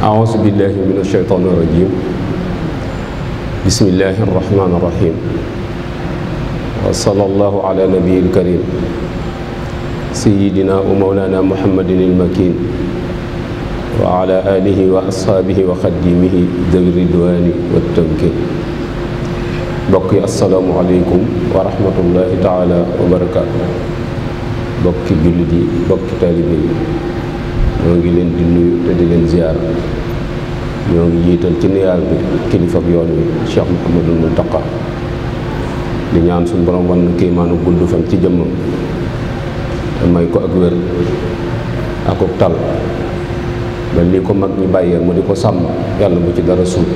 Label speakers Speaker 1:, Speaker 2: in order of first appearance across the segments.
Speaker 1: أعوذ بالله من الشيطان الرجيم بسم الله الرحمن الرحيم وصلى الله على نبي الكريم سيدنا ومولانا محمد المكين وعلى آله وأصحابه وخديمه ذوي الرضوان والتمكين. bokki asalaamualeykum wa rahmatullahi taala wa barakaatu. bokki jullit yi, bokki taalibe yi, ñoo ngi leen di nuyu te di leen ziyaar. ñoo ngi jiital ci niyaar bi kilifa ak yoon wi Cheikh Mouhamadul Muntaqa di ñaan suñu borom wan kéemaanu gudd fan ci jëmmam te may ko ak wér akuk tal ba lii ko mag ñi bàyyee mu di ko sàmm yàlla bu ci dara suut,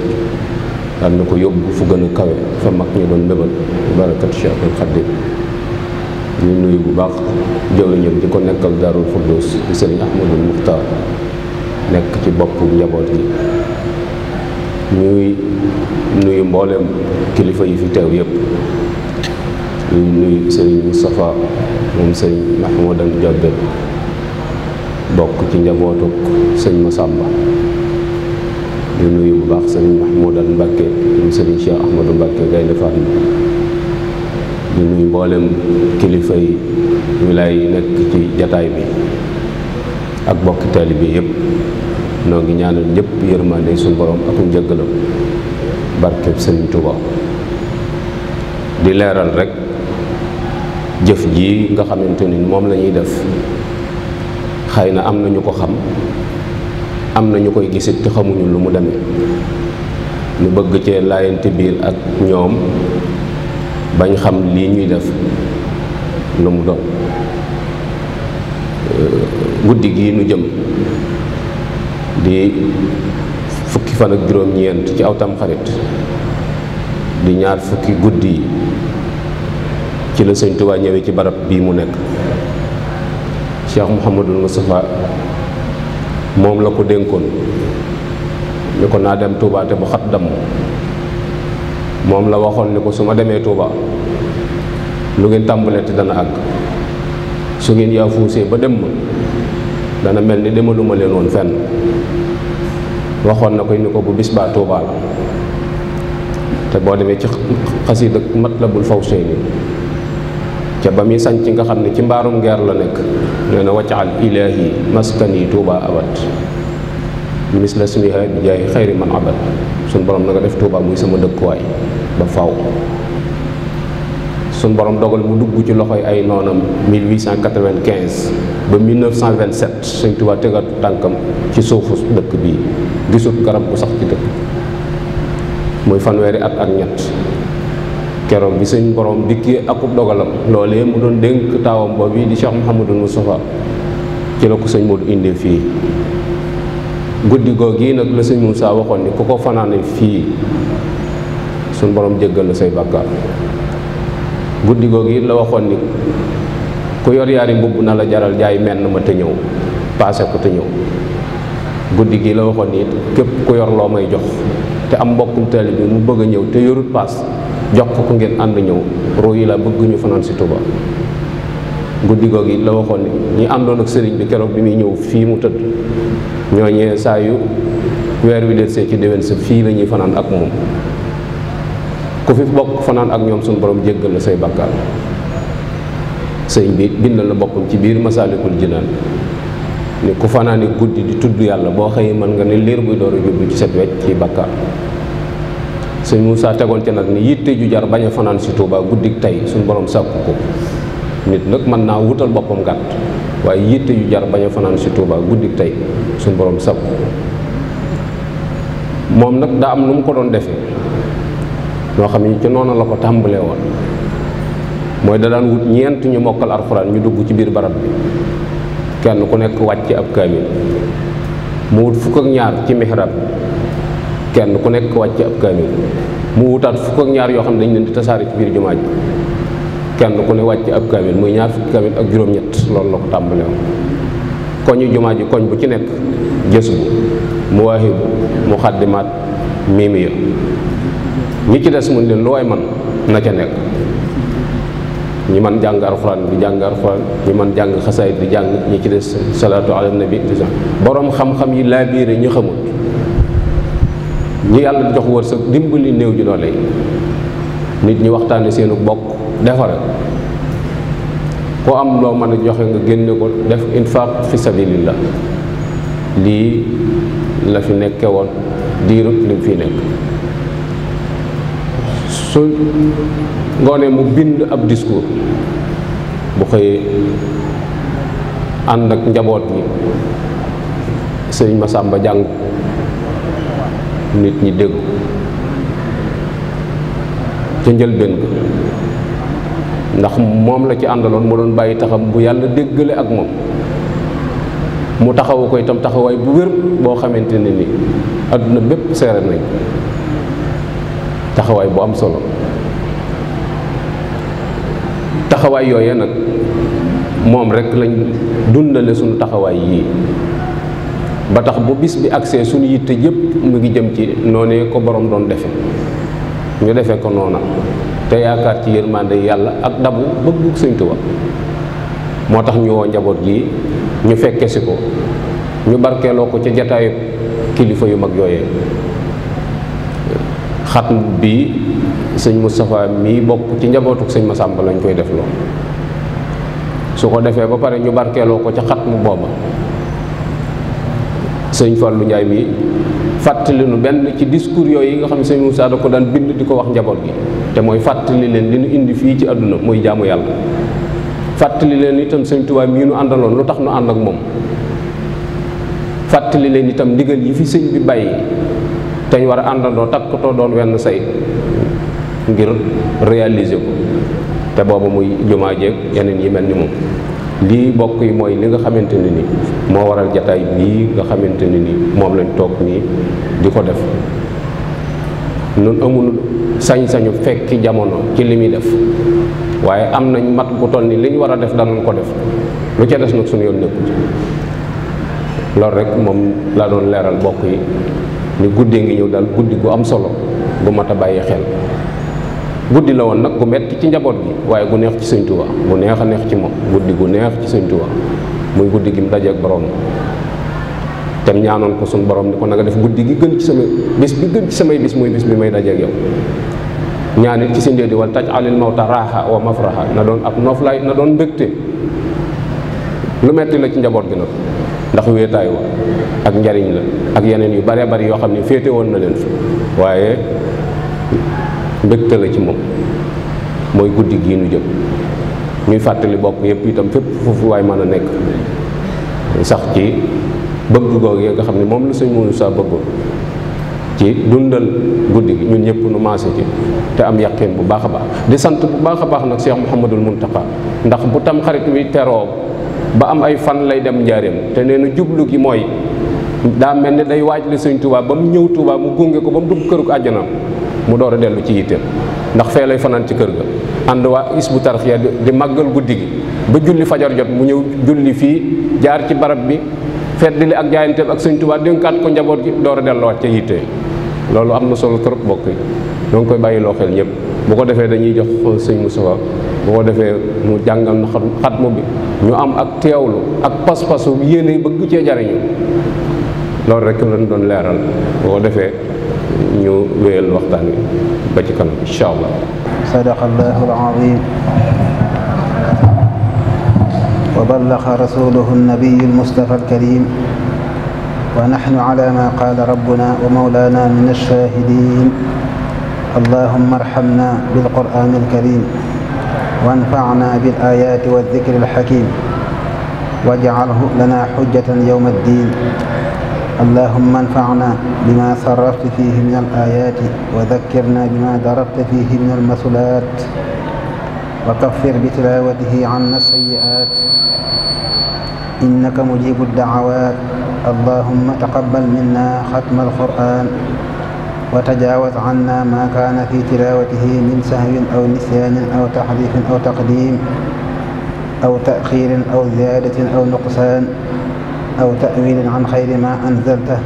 Speaker 1: yàlla na ko yóbbu fu gën a kawe fa mag ñi doon mbébal barakat Cheikhul Khadim. ñu nuyu bu baax jëwriñam di ko nekkal Daarul Xuddus di sëriñ Ahmadul Muxtaar nekk ci boppu njaboot gi. ñuy nuyu mboolem kilifa yi fi teew yëpp. ñuy nuyu sëriñ Moustapha moom sëriñ Mahmoudan Jobbe bokk ci njabootuk sëñ Masamba. ñu nuyu bu baax sëriñ Mahmoudan Mbàkke moom sëriñ Cheikh Ahmadou Mbàkke Gaynde Fatma. ñu nuyu mboolem kilifa yi wilaay yi nekk ci jataay bi ak bokki taalibe bi yëpp. noo ngi ñaanal ñëpp yërmande suñu borom ak njëggalam barkeb Sëriñ Tuuba. di leeral rek jëf ji nga xamante ni moom la ñuy def, xëy na am na ñu ko xam, am na ñu koy gisit te xamuñu lu mu demee. ñu bëgg cee laayante biir ak ñoom bañ xam lii ñuy def lu mu doon. guddi gii nu jëm di fukki fan ak juróom-ñeent ci aw Tamxarit di ñaar fukki guddi yi ci la Sëñ Tuubaa ñëwee ci barab bii mu nekk. Cheikh Mouhamadul Moustapha moom la ko dénkoon ni ko naa dem Touba te bu xat damm. moom la waxoon ni ko su ma demee Touba lu ngeen tàmbalee te dana àgg, su ngeen yaa fuusee ba dem ma dana mel ni demaluma leen woon fenn. waxoon na ko ni ko bu bis baa Touba la. te boo demee ci xasiida Matlabul Fawzayni ca ba muy sañ ci nga xam ne ci mbaarum ngeer la nekk, nee na waccaal ilaahi maskani Touba abad misla smiha bi jaay xayri man abad. suñ borom na nga def Touba muy sama dëkkuwaay ba faw. suñ borom dogal mu dugg ci loxoy ay noonam 1895 ba 1927 Sëñ Tuubaa tegaat tànkam ci suufu dëkk bii, gisut garab bu sax ci dëkk, muy fanweeri at ak ñett. keroog bi sëñ borom dikkee akub dogalam loolee mu doon dénk taawam boobu di Cheikh Mouhamadul Moustapha ci la ko sëñ Modou indee fii. guddi googu nag la sëñ Moussa waxoon ni ku ko fanaane fii suñ borom jéggal la say bàkkaar. guddi googu it la waxoon ni ku yor yaari mbubb na la jaral jaay menn ma te ñëw paase ko te ñëw. guddi gi la waxoon ni it képp ku yor loo may jox te am mbokkum taalibe bi mu bëgg a ñëw te yorut paas, jox ko ngeen ànd ñëw. ruu yi la bëgg ñu fanaan si Tuuba. guddi googu it la waxoon ni ñi àndoon ak sëriñ bi keroog bi muy ñëw fii mu tëdd, ñooñee saa yu weer wi del see ci déwén sa fii la ñuy fanaan ak moom. ku fi bokk fanaan ak ñoom suñu borom jéggal la say bàkkaar. sëñ bi bindal na boppam ci biir Masaalikul Jinaan ni ku fanaani guddi di tudd yàlla boo xëyee mën nga ne liir buy door a juddu ci set wecc ci bàkkaar. sëñ Moussa tegoon ca nag ni yitte ju jar bañ a fanaan si Tuuba guddik tey suñu borom sàkku ko. nit nag mën naa wutal boppam gàtt, waaye yitte ju jar bañ a fanaan si Tuuba guddik tey suñu borom sàkku ko. moom nag daa am nu mu ko doon defee loo xam ne ci noonu la ko tàmbalee woon. mooy da daan wut ñeent ñu mokkal alxuraan ñu dugg ci biir barab bi, kenn ku nekk wàcc ab kaamil. mu wut fukk ak ñaar ci mihrab, kenn ku nekk wàcc ab kaamil. mu wutaat fukk ak ñaar yoo xam ne dañ leen di tasaare ci biir jumaa ji, kenn ku ne wàcc ab kaamil, muy ñaar fukki kaamil ak juróom-ñett. loolu la ko tàmbalee woon. koñu jumaa ji koñ bu ci nekk jës bu muwaahibu muxaddimaat miimiya. ñi ci des mun leen lu waay man na ca nekk. ñi man jàng alxuraan di jàng alxuraan, ñi man jàng xasaayid di jàng, ñi ci des salaatu ala nabi di jàng. borom xam-xam yi laa biire ñu xamul ñi yàlla jox wërsëg dimbali néew ji doole yi nit ñi waxtaane seenu bokk defare ku am loo mën a joxe nga génne ko def infaq fi sabilillah lii la fi nekke woon diirut li mu fi nekk su ngoonee mu bind ab discours bu xëyee ànd ak njaboot gi sëriñ Masamba jàng nit ñi dégg ca njëlbéen ga ndax moom la ci àndaloon mu doon bàyyi taxam bu yàlla déggale ak moom mu taxawu ko itam taxawaay bu wér boo xamante ne ni àdduna bépp seere nañ taxawaay bu am solo taxawaay yooye nag moom rek lañ dundale suñu taxawaay yii ba tax bu bis bi agsee suñu yitte yëpp mu ngi jëm ci noonee ko borom doon defe ñu defee ko noona te yaakaar ci yërmande yàlla ak dabu bëgg Sëñ Tuubaa moo tax ñu woo njaboot gi ñu fekke si ko ñu barkeeloo ko ca jataayu kilifa yu mag yooyee xatm bi sëñ Moustapha mii bokk ci njabootuk sëñ Massamba lañ koy def loo su ko defee ba pare ñu barkeeloo ko ca xatmu booba sëñ Fallou Ndiaye mii fàttali nu benn ci discours yooyu yi nga xam ne sëñ Moussa da ko daan bind di ko wax njaboot gi te mooy fàttali leen li nu indi fii ci àdduna muy jaamu yàlla fàttali leen itam sëñ Tuubaa mii nu àndaloon lu tax nu ànd ak moom fàttali leen itam ndigal yi fi sëñ bi bàyyi te ñu war a àndandoo takkatoo doon wenn say ngir réaliser ko te booba muy jumaa jeeg yeneen yi mel ni moom lii bokk yi mooy li nga xamante ne ni moo waral jataay bii nga xamante ne ni moom lañ toog nii di ko def nun amul sañ-sañu fekki jamono ci li muy def waaye am nañ mat gu toll ni li ñu war a def danañ ko def lu ca des nag suñu yoon nekku ci loolu rek moom laa doon leeral bokk yi ni guddee ngi ñëw daal guddi gu am solo gu mat a bàyyi xel guddi la woon nag gu metti ci njaboot gi waaye gu neex ci Sëñ Tuubaa gu neex a neex ci moom guddi gu neex ci Sëñ Tuubaa muy guddi gi mu dajeek borom te ñaanoon ko suñu borom ni ko na nga def guddi gi gën ci sama bis bi gën ci samay bis muy bis bi may dajeek yow ñaanit ci si ndee di wal taj alil mawta raaxa wa mafraxa na doon ab noflaay na doon mbégte lu metti la ci njaboot gi nag ndax wéetaay wa ak njariñ la ak yeneen yu bare bari yoo xam ne féete woon na leen fi waaye mbégte la ci moom mooy guddi gii nu jëm ñuy fàttali bokk yëpp itam fépp foofu waay mën a nekk sax ci bëgg googu yi nga xam ne moom la sëñ Moussa bëggoon ci dundal guddi gi ñun ñëpp nu maase ci te am yaqin bu baax a baax di sant bu baax a baax nag Cheikh Mouhamadul Mountakha ndax bu tam xarit wi teroo ba am ay fan lay dem njaareem te nee na jublu gi mooy daa mel ni day waaj li sëñ Touba ba mu ñëw Touba mu gunge ko ba mu dugg këru àjjana mu door a dellu ci yitteem ndax fee lay fanaan ci kër ga ànd waa Hizbut Tarqiyyah di màggal guddi gi ba julli fajar jot mu ñëw julli fii jaar ci barab bi feddali ak jaayanteem ak sëñ Touba dénkaat ko njaboot gi door a delluwaat ca yittee loolu am na solo trop bokk yi ñoo ngi koy bàyyi loo xel ñëpp bu ko defee dañuy jox sëñ Moustapha bu ko defee mu jàngal na xatmu bi ñu am ak teewlu ak pas-pasu yéene bëgg cee jariñu loolu rek lañ doon leeral bu ko defee ñu wéyal waxtaan wi ba ci kanam incha allah.
Speaker 2: sadaqallahu al-azim wa ballaga rasuluhu an-nabiyyu al-mustafa al-karim wa nahnu ala ma qala rabbuna wa mawlana min ash-shahidin allahumma arhamna bil-qur'an al-karim وانفعنا بالآيات والذكر الحكيم واجعله لنا حجة يوم الدين اللهم انفعنا بما صرفت فيه من الآيات وذكرنا بما ضربت فيه من المثلات وكفر بتلاوته عنا السيئات إنك مجيب الدعوات اللهم تقبل منا ختم القرآن وتجاوز عنا ما كان في تلاوته من سهو أو نسيان أو تحريف أو تقديم أو تأخير أو زيادة أو نقصان أو تأويل عن خير ما أنزلته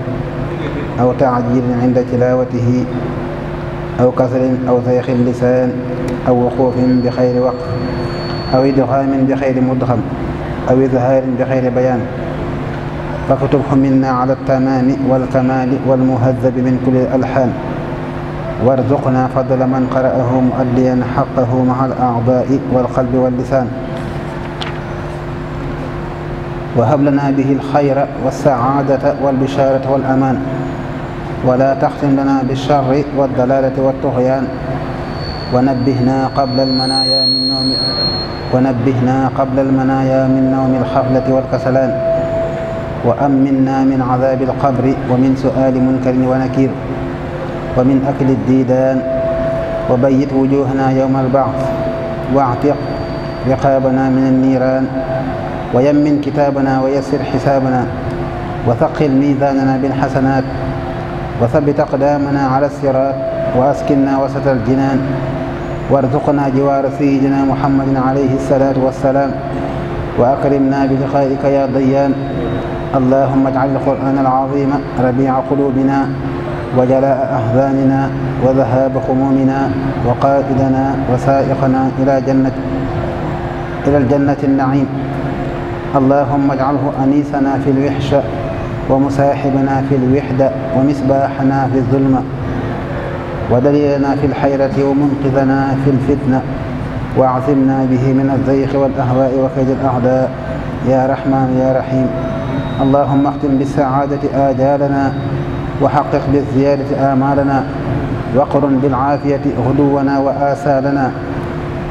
Speaker 2: أو تعجيل عند تلاوته أو كسر أو زيخ اللسان أو وقوف بخير وقف أو إدغام بخير مدغم أو إظهار بخير بيان فاكتبه منا على التمام والكمال والمهذب من كل الألحان وارزقنا فضل من قرأه مؤديا حقه مع الأعضاء والقلب واللسان وهب لنا به الخير والسعادة والبشارة والأمان ولا تختم لنا بالشر والضلالة والطغيان ونبهنا قبل المنايا من نوم الخفلة والكسلان وأمنا من عذاب القبر ومن سؤال منكر ونكير ومن أكل الديدان وبيت وجوهنا يوم البعث واعتق رقابنا من النيران ويمن كتابنا ويسر حسابنا وثقل ميزاننا بالحسنات وثبت أقدامنا على الصراط وأسكننا وسط الجنان وارزقنا جوار سيدنا محمد عليه الصلاة والسلام وأكرمنا بلقائك يا ضيان اللهم اجعل القرآن العظيم ربيع قلوبنا وجلاء أحزاننا وذهاب همومنا وقائدنا وسائقنا إلى الجنة النعيم اللهم اجعله أنيسنا في الوحشة ومساحبنا في الوحدة ومصباحنا في الظلمة ودليلنا في الحيرة ومنقذنا في الفتنة واعصمنا به من الزيغ والأهواء وكيد الأعداء يا رحمن يا رحيم اللهم اختم بالسعادة آجالنا وحقق بالزيادة آمالنا وقرن بالعافية غدونا وآسالنا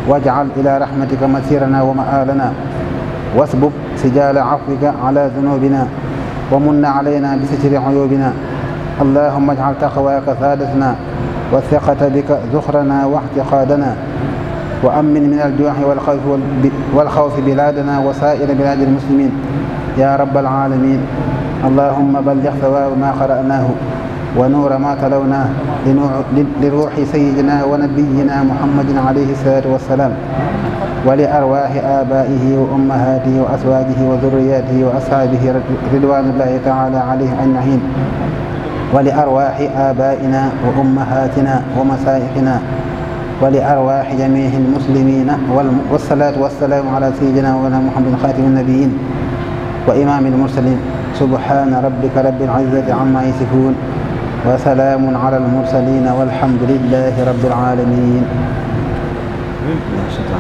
Speaker 2: واجعل إلى رحمتك مسيرنا ومآلنا واسبب سجال عفوك على ذنوبنا ومن علينا بستر عيوبنا اللهم اجعل تقواك سادتنا والثقة بك ذخرنا واعتقادنا وأمن من الجوع والخوف بلادنا وسائر بلاد المسلمين يا رب العالمين اللهم بلغ ثواب ما قرأناه ونور ما تلوناه لروح سيدنا ونبينا محمد عليه الصلاة والسلام ولأرواح آبائه وأمهاته وأزواجه وذرياته وأصحابه رضوان الله تعالى عليهم أجمعين ولأرواح آبائنا وأمهاتنا ومشايخنا ولأرواح جميع المسلمين والصلاة والسلام على سيدنا محمد خاتم النبيين وإمام المرسلين سبحان ربك رب العزة عما يصفون وسلام على المرسلين والحمد لله رب العالمين.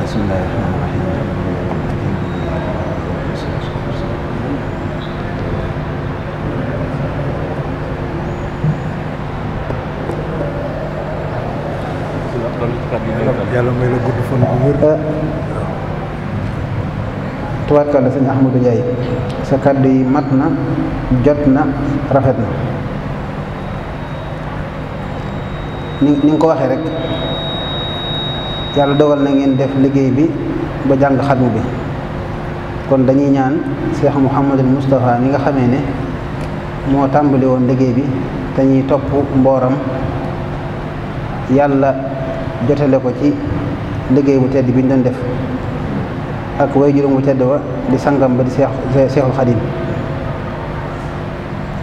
Speaker 2: بسم الله الرحمن الرحيم.
Speaker 3: yàlla may la gudd fan bu wér.
Speaker 2: tubaarkalla sëñ Ahmadou Ndiaye sa kàddu yi mat na jot na rafet na ni nga ko waxee rek yàlla dogal na ngeen def liggéey bi ba jàng xatmu bi kon dañuy ñaan Cheikh Mouhamadul Moustapha mi nga xamee ne moo tàmbali woon liggéey bi te ñuy topp mbooram yàlla jotale ko ci liggéey bu tedd bi ñu doon def ak way juróom bu tedd wa di sangam ba di Cheikhul Khadim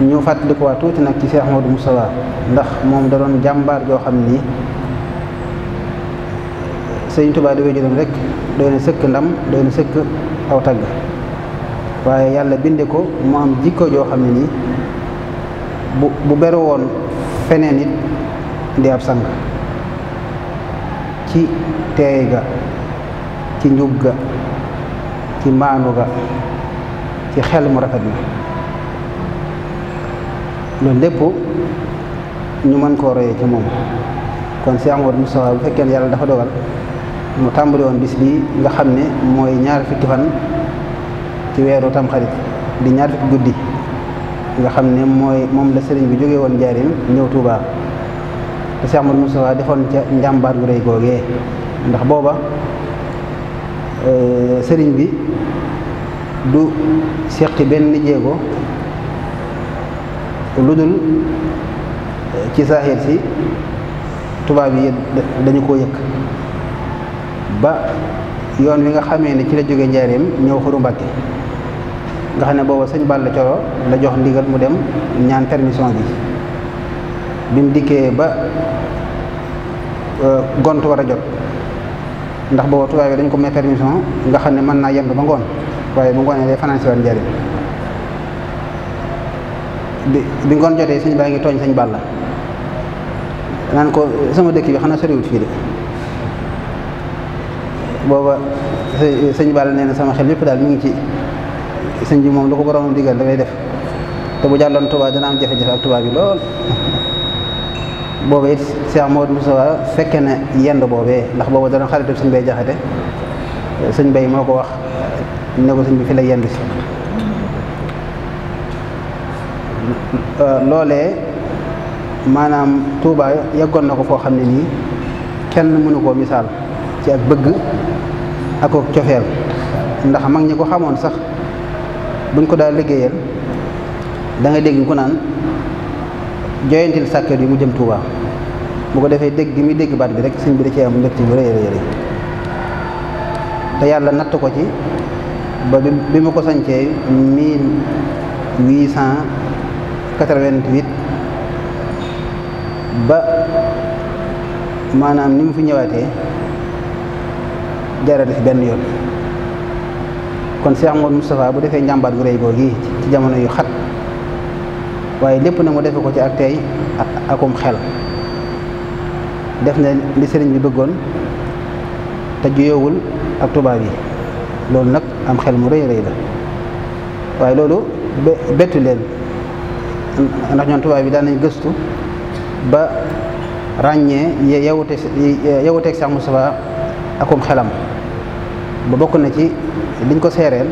Speaker 2: ñu fàttali ko waa tuuti nag ci Cheikh Mouhamadou Moustapha ndax moom da doon jàmbaar joo xam ni Sëriñ Tuubaa di way juróom rek doy na sëkk ndam doy na sëkk aw tagg waaye yàlla binde ko mu am jikko joo xam ne nii bu beru woon feneen it di ab sang ci teey ga ci njub ga ci maanu ga ci xel mu rafet na loolu lépp ñu mën koo royee ci moom kon Cheikh Mouhamadou Moustapha bu fekkee ne yàlla dafa dogal mu tàmbali woon bis bi nga xam ne mooy ñaar fukki fan ci weeru tamxarit di ñaar fukki guddi nga xam ne moom la sëriñ bi jógee woon Njaaréem ñëw Touba te Cheikh Mouhamadou Moustapha defoon ca njàmbaar gu rëy googee ndax booba sëriñ bi du seqi benn jéego lu dul ci saaxiir si tubaab yi dañu koo yëkk ba yoon wi nga xamee ne ci la jóge Njaaréem ñëw Xuru Mbàkke nga xam ne booba sëñ Balla Coro la jox ndigal mu dem ñaan permission bi mu dikkee ba gont war a jot ndax booba tubaab yi dañ ko may permission nga xam ne mën naa yendu ba ngoon waaye bu ngoonee day fanaan si waat Njaaréem bi ngoon jotee sëñ baa ngi tooñ sëñ Balla naan ko sama dëkk bi xanaa soriwut fii de booba sëñ Balla nee na sama xel yépp daal mi ngi ci sëñ bi moom lu ko borom digal da lay def te bu jàlloon Tuubaa dana am jafe-jafe ak Tuubaa bi lool booba it Cheikh Modou Moussa fekke na yend boobee ndax booba dana xaritu sëñ Bay Jaxate sëñ Bay moo ko wax ne ko sëñ bi fi la yend si loolee maanaam Tuubaa yeggoon na ko foo xam ne nii kenn mënu koo misaal ci ak bëgg ak cofeel ndax mag ñi ko xamoon sax buñ ko daal liggéeyal da ngay dégg ku naan joyantil sàkket yi mu jëm Tuubaa bu ko defee dégg gi muy dégg baat bi rek sëñ bi da cee am mbégte bu rëy rëy te yàlla natt ko ci ba bi ma ko sañcee 1888 ba maanaam ni mu fi ñëwaatee jaarale fi benn yoon kon Cheikh Modou Moustapha bu defee njàmbaat gu rëy googu ci jamono yu xat waaye lépp na mu defe ko ci ak tey akum xel def na li sëriñ bi bëggoon te juyowul ak tubaab yi loolu nag am xel mu rëy rëy la waaye loolu bettu leen ndax ñoom tubaab yi daan nañ gëstu ba ràññee yewuteeg Cheikh Moustapha akum xelam ba bokk na ci liñ ko seereel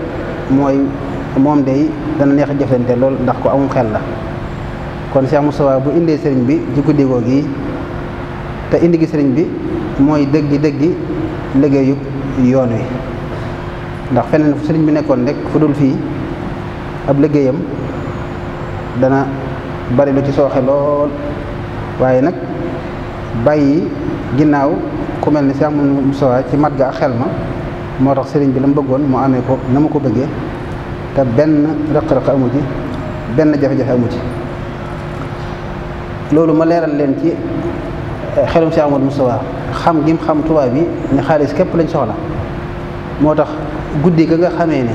Speaker 2: mooy moom day dana neex a jëflante lool ndax ko amum xel la kon Cheikh Moustapha bu indee sëriñ bi ci guddi googu yi te indi gi sëriñ bi mooy dëggi liggéeyu yoon wi ndax feneen fu sëriñ bi nekkoon rek fu dul fii ab liggéeyam dana bari lu ci sooxe lool waaye nag bàyyi ginnaaw ku mel ni Cheikh Moustapha ci mat ga ak xel ma moo tax sëriñ bi la mu bëggoon mu amee ko na ma ko bëggee te benn rëq-rëq amu ci benn jafe-jafe amu ci loolu ma leeral leen ci xelum Cheikh Amadou Moustapha xam gi mu xam tubaab bi ne xaalis képp lañ soxla moo tax guddi ga nga xamee ne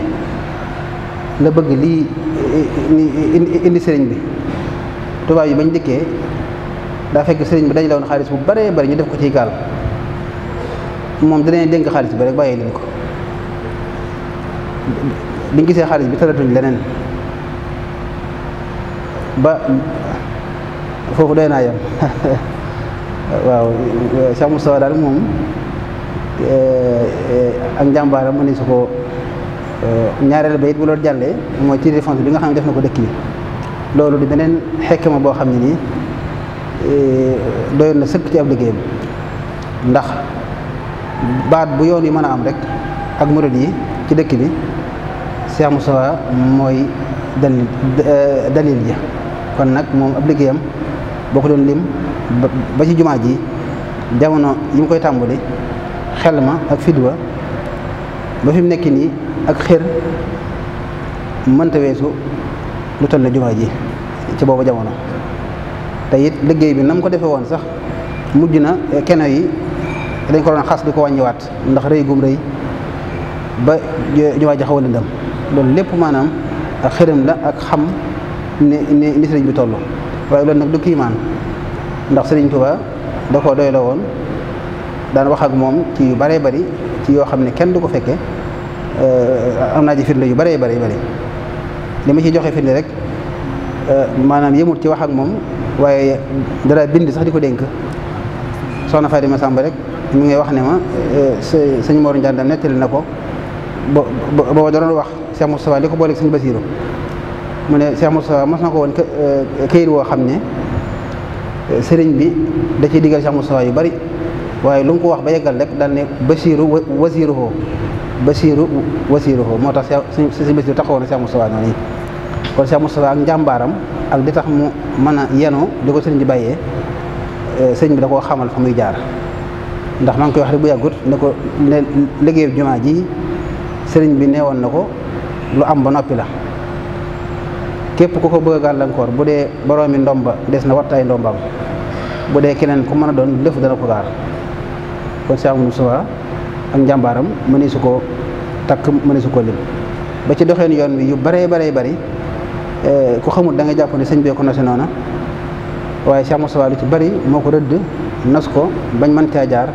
Speaker 2: la bëgg lii indi sëriñ bi tubaab yi bañ dikkee daa fekk sëriñ bi dajale woon xaalis bu baree bari ñu def ko ciy gaal moom danañ dénk xaalis bi rek bàyyi leen ko biñ gisee xaalis bi tëratuñ leneen ba foofu doy naa yem waaw Cheikh Moustapha daal moom ak njàmbaaram mu ne su ko ñaareel ba it bu loolu jàllee mooy titre foncier bi nga xam ne def na ko dëkk bi loolu di beneen xekkma boo xam ne nii doyoon na sëkk ci ab liggéeyam ndax baat bu yoon yi mën a am rek ak murid yi ci dëkk bi Cheikh Moustapha mooy dalil ji kon nag moom ab liggéeyam boo ko doon lim ba ci jumaa ji jamono yi mu koy tàmbali xel ma ak fidwa ba fi mu nekk nii ak xër mënta weesu lu toll na jumaa ji ci boobu jamono te it liggéey bi na mu ko defee woon sax mujj na keno yi dañ ko doon xas di ko wàññiwaat ndax rëy gum rëy ba jumaa ji xaw a lëndëm loolu lépp maanaam ak xërëm la ak xam ni sëriñ bi toll waaye loolu nag du kiimaan ndax sëriñ Tuubaa da koo doy la woon daan wax ak moom ci yu baree bari ci yoo xam ne kenn du ko fekke am naa ci firnde yu baree bari li ma ci joxe firnde rek maanaam yëmut ci wax ak moom waaye dara bind sax di ko dénk soxna Fatima Samba rek mi ngay wax ne ma sëñ Mor Ndiandam nettali na ko booba da doon wax Cheikh Moustapha li ko booleeg sëñ Basiru mu ne Cheikh Moustapha mos na ko woon këyit woo xam ne sëriñ bi da ciy digal Cheikh Moustapha yu bari waaye lu mu ko wax ba yeggal rek daal ne Basiru wasiruhu moo tax sëñ Basiru taxawoon na Cheikh Moustapha noonu yi kon Cheikh Moustapha ak njàmbaaram ak di tax mu mën a yenoo di ko sëriñ bi bàyyee sëriñ bi da koo xamal fa muy jaar ndax maa ngi koy wax rek bu yàggut ne ko ne liggéeyu jumaa ji sëriñ bi neewoon na ko lu am ba noppi la képp ku ko bëgg a gàllankoor bu dee boroomi ndomba des na wattaay ndombaam bu dee keneen ku mën a doon lépp dana ko gaar kon Cheikh Moustapha ak njàmbaaram mëni su ko takk mëni su ko lim ba ci doxeen yoon wi yu baree bari ku xamul da nga jàpp ne sëñ bee ko nose noona waaye Cheikh Moustapha lu ci bari moo ko rëdd nos ko bañ mën caa jaar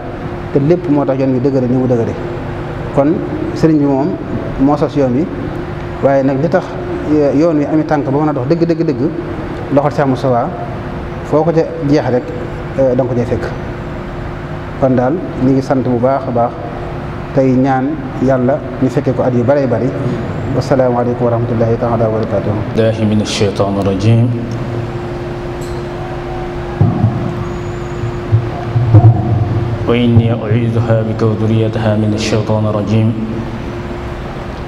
Speaker 2: te lépp moo tax yoon wi dëgëre ni mu dëgëre kon sëriñ bi moom moo sos yoon wi waaye nag li tax yoon wi ami tànk ba mën a dox dëgg loxol Cheikh Moustapha foo ko ca jeex rek da nga ko cay fekk kon daal ñu ngi sant bu baax a baax tey ñaan yàlla ñu fekkee ko at yu bëree bëri wasalaamaaleykum wa rahmatullahi taala wa barakatuh
Speaker 4: billahi min ashaytan rajim wa inni u'iiduha bika wa durriyataha min ashaytan rajim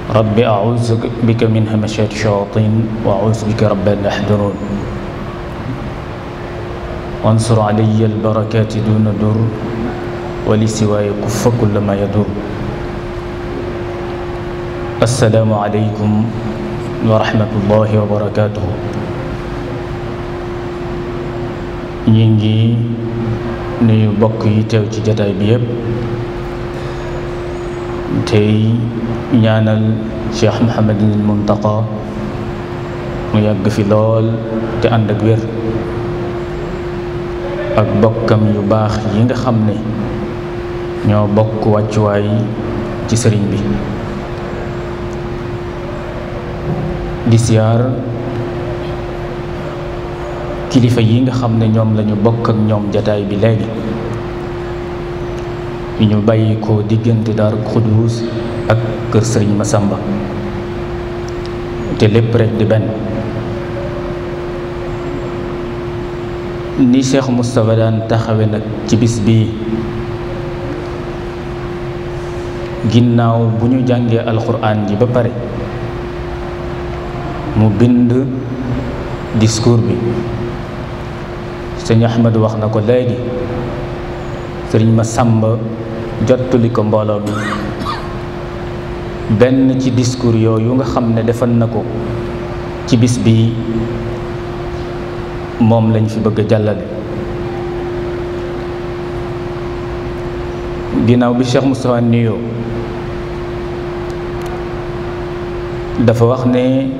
Speaker 4: rabbi a'uuzu bika min hamazati shayatin wa a'uuzu bika rabbi an yahdurun wansur alayya albarakati duna dur wa li siwaaya kuffa kulla ma yadur assalaamu aleykum wa rahmatullahi wa barakatuhu ñi ngi nuyu bokk yi teew ci jataay bi yépp tey ñaanal Cheikh Mouhamadul Muntaqa mu yàgg fi lool te ànd ak wér ak bokkam yu baax yi nga xam ne ñoo bokk wàccuwaay ci sëriñ bi di siyaar kilifa yi nga xam ne ñoom lañu bokk ak ñoom jataay bi léegi ñu bàyyi ko diggante Daaru Xuduus ak kër sëriñ Masamba te lépp rek di benn ni Cheikh Moustapha daan taxawe nag ci bis bii ginnaaw bu ñu jàngee alxuraan ji ba pare mu bind discours bi sëñ Ahmad wax na ko léegi sëriñ Masamba jottali ko mbooloo bi benn ci discours yooyu nga xam ne defal na ko ci bis bii moom lañ fi bëgg a jàllale ginnaaw bi Cheikh Moustapha nuyoo dafa wax ne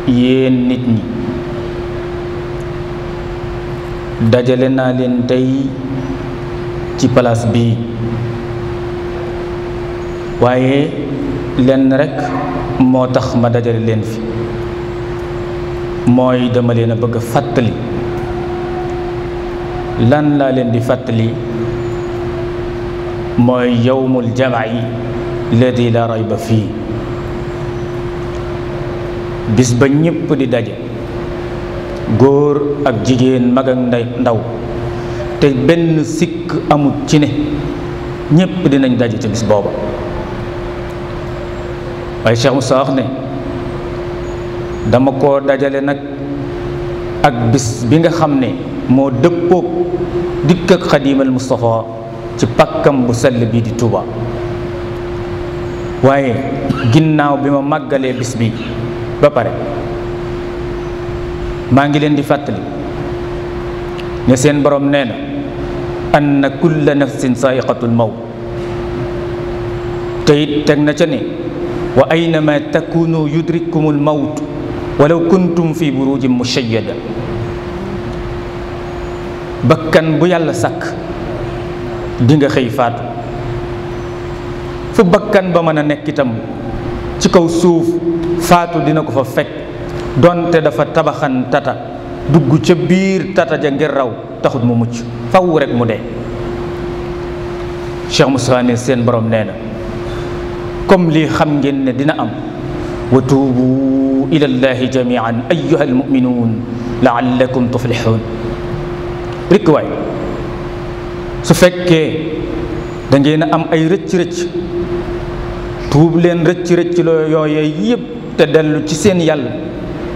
Speaker 4: yéen nit ñi dajale naa leen tey ci palaas bii waaye lenn rekk moo tax ma dajale leen fi mooy dama leen a bëgg a fàttali lan laa leen di fàttali mooy yawmul jam'i ladi la rayba fii bis ba ñépp di daje góor ak jigéen mag ak ndaw te benn sikk amut ci ne ñépp dinañ daje ci bis booba waaye Cheikh Moussa wax ne dama ko dajale nag ak bis bi nga xam ne moo dëppoog dikk ak Xadimal Mustafa ci pakkam bu sell bii di Touba waaye ginnaaw bi ma màggalee bis bi ba pare maa ngi leen di fàttali ne seen borom nee na anna kulla nafsin saa'iqatul mawt te it teg na ca ne wa aynama takunu yudrikkumul mawt walaw kuntum fi burujin mushayyada bakkan bu yàlla sàkk di nga xëy faatu fu bakkan ba mën a nekk itam ci kaw suuf faatu dina ko fa fekk donte dafa tabaxan tata dugg ca biir tata ja ngir raw taxut mu mucc faw rek mu dee Cheikh Moussa ne seen borom nee na comme lii xam ngeen ne dina am wa tuubu ila llahi jamian ayyuha almuminuun laallakum tuflixuun rikk waay su fekkee da ngeen a am ay rëcc-rëcc tuub leen rëcc-rëcc loo yooyee yépp te dellu ci seen yàlla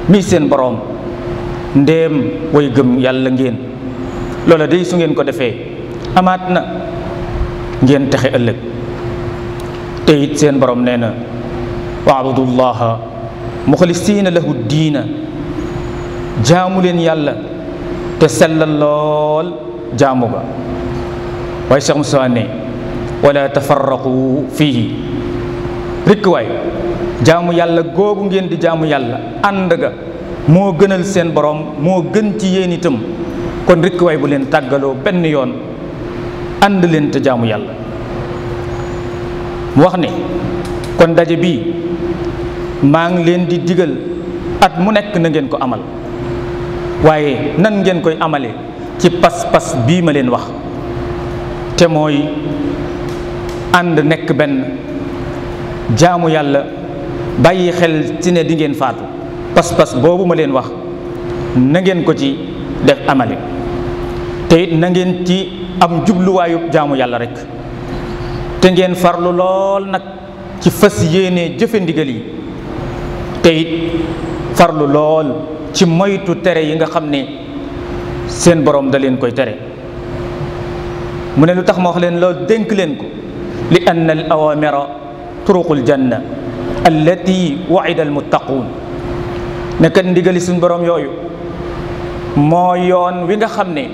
Speaker 4: mii seen boroom ndéem way gëm yàlla ngeen loola day su ngeen ko defee amaat na ngeen texe ëllëg te it seen boroom nee na waabudullaha muxlisiina lahu diina jaamu leen yàlla te sellal lool jaamu ga waaye Cheikh Moussa ne wala tafarraqu fiihi rikk waay jaamu yàlla googu ngeen di jaamu yàlla ànd ga moo gënal seen borom moo gën ci yéen itam kon rikk waay bu leen tàggaloo benn yoon ànd leen te jaamu yàlla. mu wax ne kon daje bii maa ngi leen di digal at mu nekk na ngeen ko amal waaye nan ngeen koy amale ci pas-pas bii ma leen wax te mooy ànd nekk benn jaamu yàlla bàyyi xel ci ne di ngeen faatu pas-pas boobu ma leen wax na ngeen ko ci def amale te it na ngeen ci am jubluwaayu jaamu yàlla rek te ngeen farlu lool nag ci fas yéene jëfe ndigal yi te it farlu lool ci moytu tere yi nga xam ne seen borom da leen koy tere. mu ne lu tax ma wax leen lool dénk leen ko li anna al awamira turuqul janna allati waida al muttaquun ne kat ndigali suñ borom yooyu moo yoon wi nga xam ne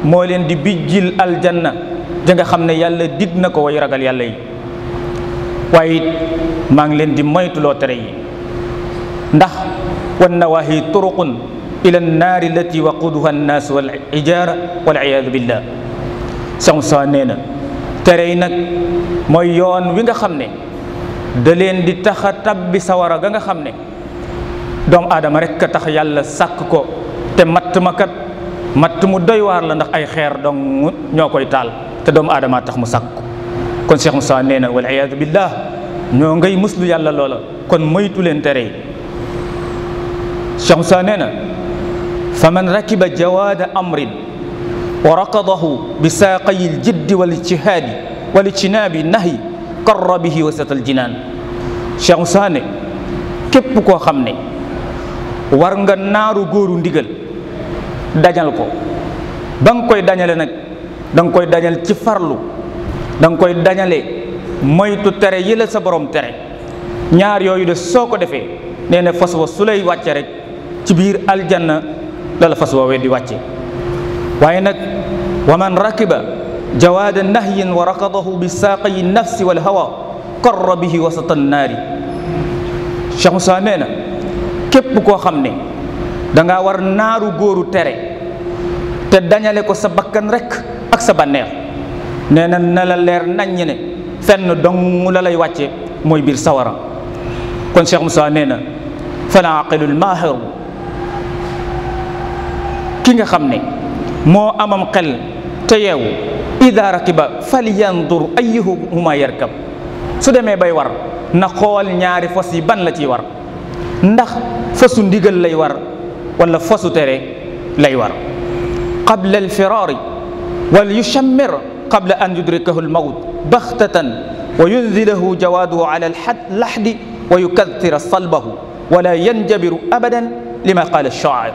Speaker 4: moo leen di bijjil aljanna ja nga xam ne yàlla dig na ko way ragal yàlla yi waaye it maa ngi leen di moytuloo tere yi ndax wan nawahi turuqun ila annaari allati waquduha annaas wal ijaara wal iyaadu billah sa nee na tere yi nag mooy yoon wi nga xam ne da leen di tax a tabbi sawara ga nga xam ne doomu aadama rek a tax yàlla sàkk ko te matt ma kat matt mu doy waar la ndax ay xeer dong ñoo koy taal te doomu aadama tax mu sàkk ko kon Cheikh Moussa nee na wal iyaadu billah ñoo ngay muslu yàlla loola kon moytu leen tere yi. Cheikh Moussa nee na fa man rakiba jawaada amrin wa raqadahu bi saaqayi ljiddi wal ijtihaadi wal ijtinaabi nahyi qarra bihi wasatal jinaan. Cheikh Moussa ne képp koo xam ne war nga naaru góoru ndigal dañal ko ba nga koy dañale nag da nga koy dañal ci farlu da nga koy dañale moytu tere yi la sa borom tere ñaar yooyu de soo ko defee nee na fas wa su lay wàcce rek ci biir aljanna la la fas woowee di wàcce. waaye nag wa man rakiba jawaada nahyin wa raqadahu bi saaqayi nafsi wal hawa qarra bihi wasata naari. Cheikh Moussa nee na képp koo xam ne danga war naaru góoru tere te dañale ko sa bakkan rek ak sa bànneex nee na na la leer naññ ne fenn dong la lay wàcce mooy biir sawara. kon Cheikh Moussa nee na fal aqilul maahir ki nga xam ne moo amam xel te yeewu ida rakiba falyandur ayyuhuma yarkab su demee bay war na xool ñaari fas yi ban la ciy war ndax fasu ndigal lay war wala fasu tere lay war. qabla alfiraari wal yushammir qabla an yudrikahu almawt baxtatan wa yunzilahu jawaaduhu ala allaxdi wa yukathira salbahu wala yanjabiru abadan lima qaala ash-shaa'ir.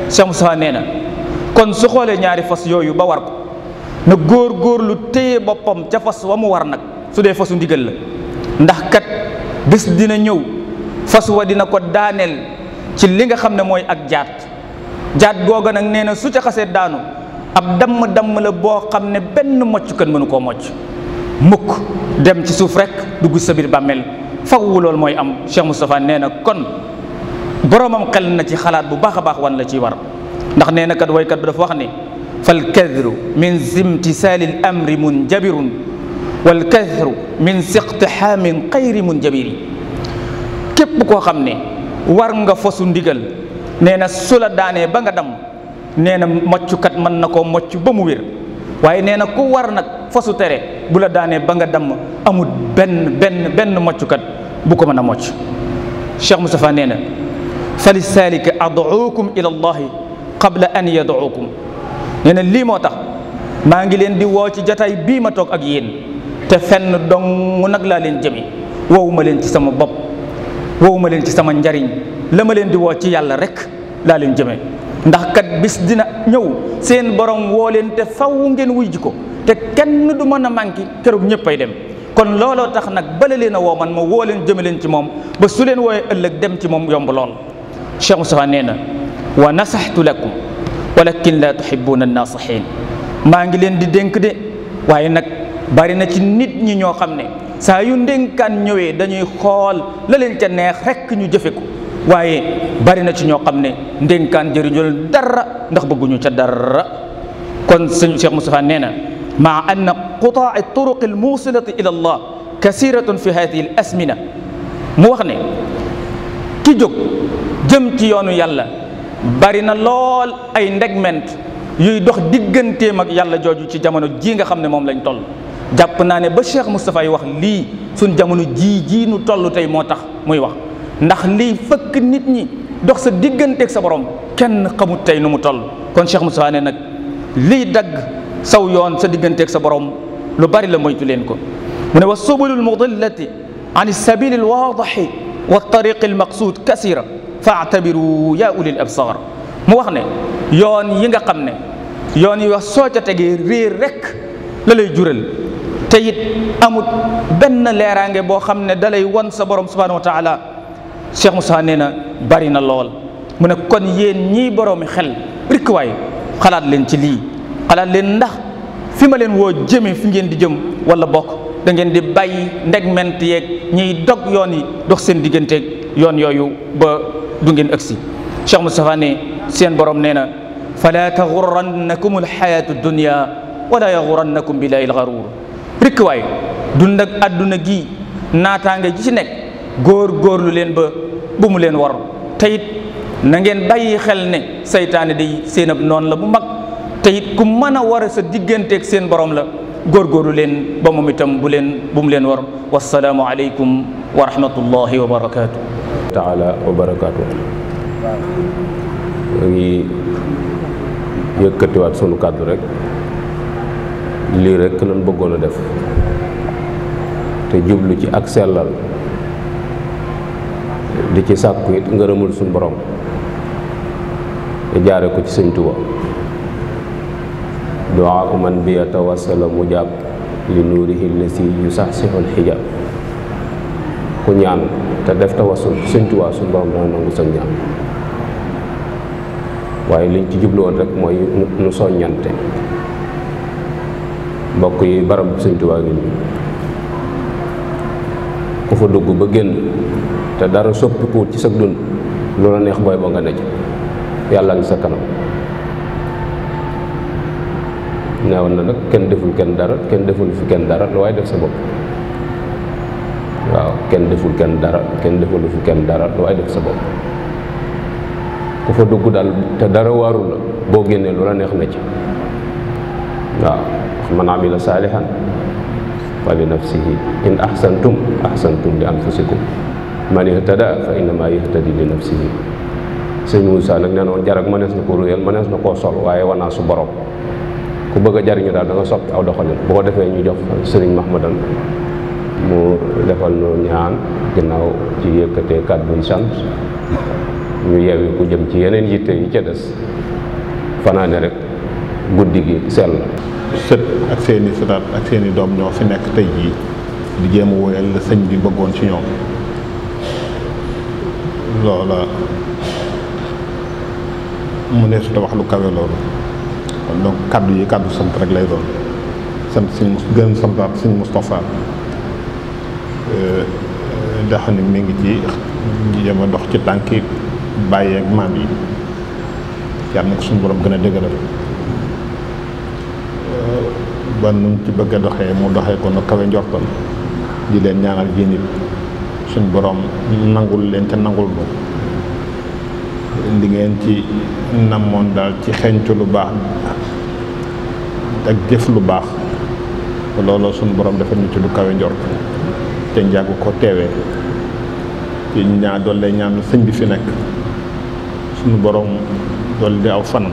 Speaker 4: Cheikh Moussa nee na kon su xoolee ñaari fas yooyu ba war ko na góor-góorlu téye boppam ca fas wa mu war nag su dee fasu ndigal la ndax kat bis dina ñëw fas wa dina ko daaneel ci li nga xam ne mooy ak jaat googa nag nee na su ca xasee daanu ab damm la boo xam ne benn mocc kan mënu koo mocc mukk dem ci suuf rek dugg sa biir bàmmeel fawwu loolu mooy am. Cheikh Moustapha nee na kon boromam xel na ci xalaat bu baax a baax wan la ciy war ndax nee na kat waykat bi dafa wax ne fal kadru min zimtisaali l amri munjabirun wal kadru min siqtihaamin xayri munjabiri. képp koo xam ne war nga fasu ndigal nee na su la daanee ba nga damm nee na moccukat mën na koo mocc ba mu wér waaye nee na ku war nag fasu tere bu la daanee ba nga damm amul benn moccukat bu ko mën a mocc. Cheikh Moustapha nee na fa li saalika ad'uukum ila allahi qabla an yad'uukum nee na lii moo tax maa ngi leen di woo ci jataay bii ma toog ak yéen te fenn dong nag laa leen jëme woowuma leen ci sama bopp woowuma leen ci sama njariñ la ma leen di woo ci yàlla rek laa leen jëme ndax kat bis dina ñëw seen borom woo leen te faw ngeen wuy ji ko te kenn du mën a manqué keroog ñëpp ay dem kon looloo tax nag bala leen a woo man ma woo leen jëme leen ci moom ba su leen wooyee ëllëg dem ci moom yomb lool. Cheikh Moustapha nee na wa nasaxtu lakum walakin la tuhibbuna an-nasihin maa ngi leen di dénk de waaye nag bari na ci nit ñi ñoo xam ne saa yu ndénkaan ñëwee dañuy xool la leen ca neex rekk ñu jëfe ko waaye bari na ci ñoo xam ne ndénkaan jëriñu leen dara ndax bëgguñu ca dara. kon sëñ Cheikh Moustapha nee na maa anna qutaa turuq al muusilati ila allah kasiratun fi hadihi al asmina mu wax ne ki jóg jëm ci yoonu yàlla bari na lool ay ndegment yuy dox digganteem ak yàlla jooju ci jamono ji nga xam ne moom lañ toll. jàpp naa ne ba Cheikh Moustapha yi wax lii suñ jamono jii nu toll tey moo tax muy wax ndax lii fëkk nit ñi dox sa digganteeg sa borom kenn xamut tey nu mu toll. kon Cheikh Moustapha ne nag lii dagg saw yoon sa digganteeg sa borom lu bari la moytu leen ko. mu ne wa subulul mudillati an sabili alwaadixi wa tariqi almaqsuud kasira faatabiru yaa ulil absar. mu wax ne yoon yi nga xam ne yoon yi wax soo ca tegee réer rek la lay jural te it amut benn leeraange boo xam ne dalay won sa borom subhanahu wa taala. Cheikh Moussa nee na bari na lool. mu ne kon yéen ñii boroomi xel rikk waay xalaat leen ci lii xalaat leen ndax fi ma leen woo jëme fi ngeen di jëm wala bokk da ngeen di bàyyi ndegment yeeg ñiy dog yoon yi dox seen digganteeg yoon yooyu ba du ngeen agsi. Cheikh Moustapha ne seen borom nee na fala taxurannakum alxayatu dunia wala yaxurannakum billahi alxaruur. rikk waay dund ak adduna gi naataange ji ci nekk góor-góorlu leen ba bu mu leen war te it na ngeen bàyyi xel ne saytaane day seen ab noonu la bu mag te it ku mën a war sa digganteeg seen borom la góor-góorlu leen ba moom itam bu mu leen war. wassalaamu aleykum wa rahmatullahi wa barakaatu.
Speaker 1: taala wa barakaatu. maa ngi yëkkatiwaat sunu kàddu rek lii rek lañ bëggoon a def te jublu ci ak sellal di ci sàkku it ngërëmul suñu borom te jaare ko ci sëñ Tuba. duaa man bi yatawassala mujab li nuurihi lasi yusaxsixul xijaab. ku ñaan te def tawassul ci sëñ Tuba suñu borom dana nangu sa ñaan. waaye liñ ci jublu woon rek mooy nu soññante mbokk yi barab sëñ Tuba gi ku fa dugg ba génn te dara soppikuwut ci sa dund loola neex booy ba nga ne ci yàlla ngi sa kanam. neewoon na nag kenn deful kenn dara kenn deful fi kenn dara lu waaye def sa bopp. waaw kenn deful kenn dara kenn deful fi kenn dara lu waaye def sa bopp. ku fa dugg daal te dara waaru la boo génnee lu la neex na ci. waaw man amila saalihan fa li nafsihi in ahsantum ahsantum li anfusikum man ihtada fa innama yahtadi li nafsihi. sëñ Moussa nag nee na woon jarag mënees na ko ruyal mënees na koo sol waaye wanaa su borom. ku bëgg a jariñu daal da nga soppi aw doxalin bu ko defee ñu jox sëriñ Mahmadan mu defal nu ñaan ginnaaw ci yëkkatee kàddu sant ñu yeewi ku jëm ci yeneen yitte yi ca des fanaane rek guddi gi sell.
Speaker 5: sët ak seeni sëtaat ak seeni doom ñoo fi nekk tey jii di jéem a woyal la sëñ bi bëggoon ci ñoom. loola mu ne su te wax lu kawe loolu kon donc kaddu yi kaddu sant rek lay doon sant suñ gën santaat suñ Moustapha ndax ni mi ngi ci jéem a dox ci tànki bàyyi ak maam yi yàlla na ko suñu borom gën a dëgëral ba nu ci bëgg a doxee mu doxee ko nu kawe njortal di leen ñaanal ji nit suñ borom nangul leen ca nangul nu li ngeen ci namoon daal ci xeeñtu lu baax ak jëf lu baax looloo suñu borom dafa ñu ci lu kawe njort te njàggu ko teewee ci ñaa doole ñaan sëñ bi fi nekk suñu borom doole di aw fanam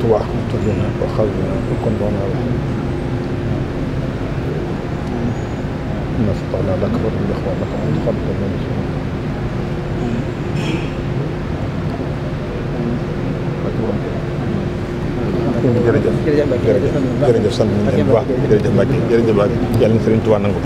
Speaker 3: Tuubaa ko xaw kon doon wala nastala lak wa ikhwanaka min qabl jërëjëf sant nañ leen bu baax jërëjëf Mbacke jërëjëf Mbacke yàlla na Sëriñ Tuubaa nangu